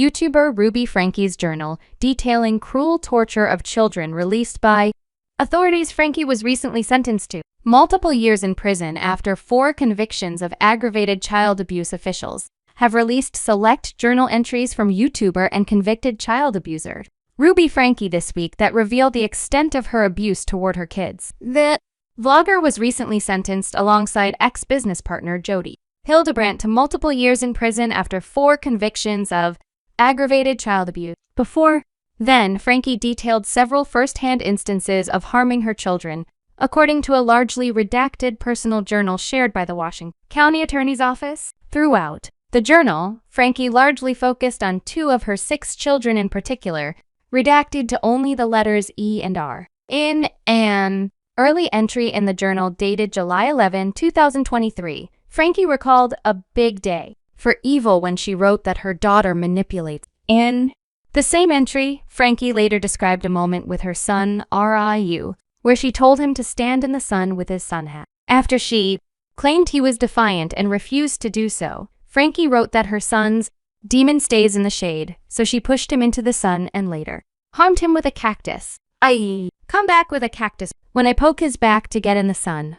YouTuber Ruby Franke's journal detailing cruel torture of children released by authorities. Franke was recently sentenced to multiple years in prison after 4 convictions of aggravated child abuse. Officials have released select journal entries from YouTuber and convicted child abuser Ruby Franke this week that reveal the extent of her abuse toward her kids. The vlogger was recently sentenced alongside ex-business partner Jody Hildebrandt to multiple years in prison after 4 convictions of aggravated child abuse. Before then, Franke detailed several first-hand instances of harming her children, according to a largely redacted personal journal shared by the Washington County Attorney's Office. Throughout the journal, Franke largely focused on 2 of her 6 children in particular, redacted to only the letters E and R. In an early entry in the journal dated July 11, 2023, Franke recalled a big day for evil when she wrote that her daughter manipulates. In the same entry, Franke later described a moment with her son, Riu, where she told him to stand in the sun with his sun hat. After she claimed he was defiant and refused to do so, Franke wrote that her son's demon stays in the shade, so she pushed him into the sun and later harmed him with a cactus. I come back with a cactus when I poke his back to get in the sun.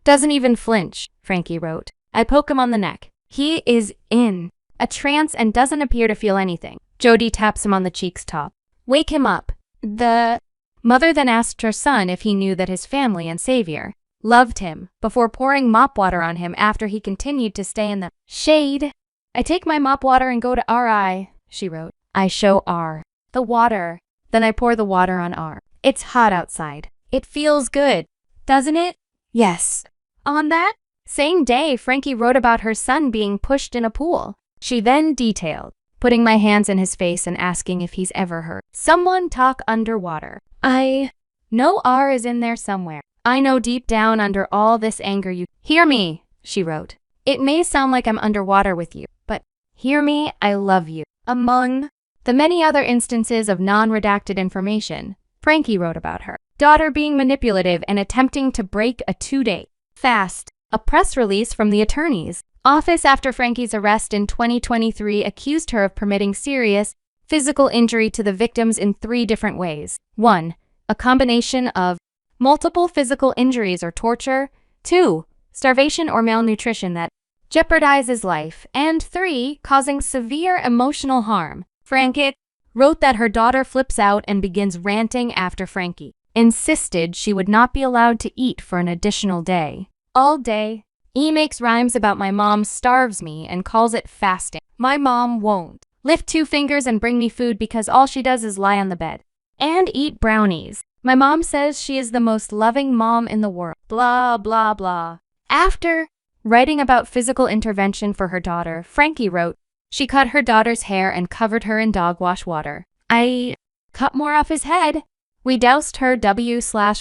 Doesn't even flinch, Franke wrote. I poke him on the neck. He is in a trance and doesn't appear to feel anything. Jody taps him on the cheeks top. Wake him up. The mother then asked her son if he knew that his family and savior loved him, before pouring mop water on him after he continued to stay in the shade. I take my mop water and go to RI, she wrote. I show R the water. Then I pour the water on R. It's hot outside. It feels good, doesn't it? Yes. On that same day, Franke wrote about her son being pushed in a pool. She then detailed putting my hands in his face and asking if he's ever heard someone talk underwater. I know R is in there somewhere. I know deep down under all this anger you hear me, she wrote. It may sound like I'm underwater with you, but hear me, I love you. Among the many other instances of non-redacted information, Franke wrote about her daughter being manipulative and attempting to break a 2-day fast. A press release from the attorney's office after Franke's arrest in 2023 accused her of permitting serious physical injury to the victims in 3 different ways. 1. A combination of multiple physical injuries or torture. 2. Starvation or malnutrition that jeopardizes life. And 3. Causing severe emotional harm. Franke wrote that her daughter flips out and begins ranting after Franke insisted she would not be allowed to eat for an additional day. All day, he makes rhymes about my mom starves me and calls it fasting. My mom won't lift 2 fingers and bring me food because all she does is lie on the bed and eat brownies. My mom says she is the most loving mom in the world. Blah, blah, blah. After writing about physical intervention for her daughter, Franke wrote, she cut her daughter's hair and covered her in dog wash water. I cut more off his head. We doused her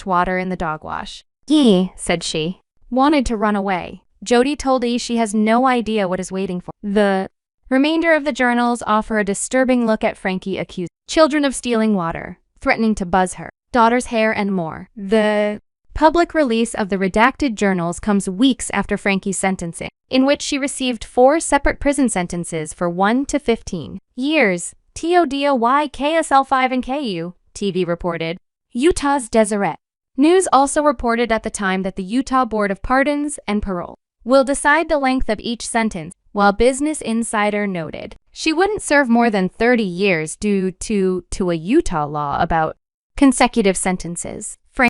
water in the dog wash. He, said she, wanted to run away. Jody told E she has no idea what is waiting for. The remainder of the journals offer a disturbing look at Franke accused children of stealing water, threatening to buzz her daughter's hair, and more. The public release of the redacted journals comes weeks after Franke's sentencing, in which she received 4 separate prison sentences for 1 to 15 years. TODOY KSL5 and KU, TV reported. Utah's Deseret News also reported at the time that the Utah Board of Pardons and Parole will decide the length of each sentence, while Business Insider noted she wouldn't serve more than 30 years due to a Utah law about consecutive sentences.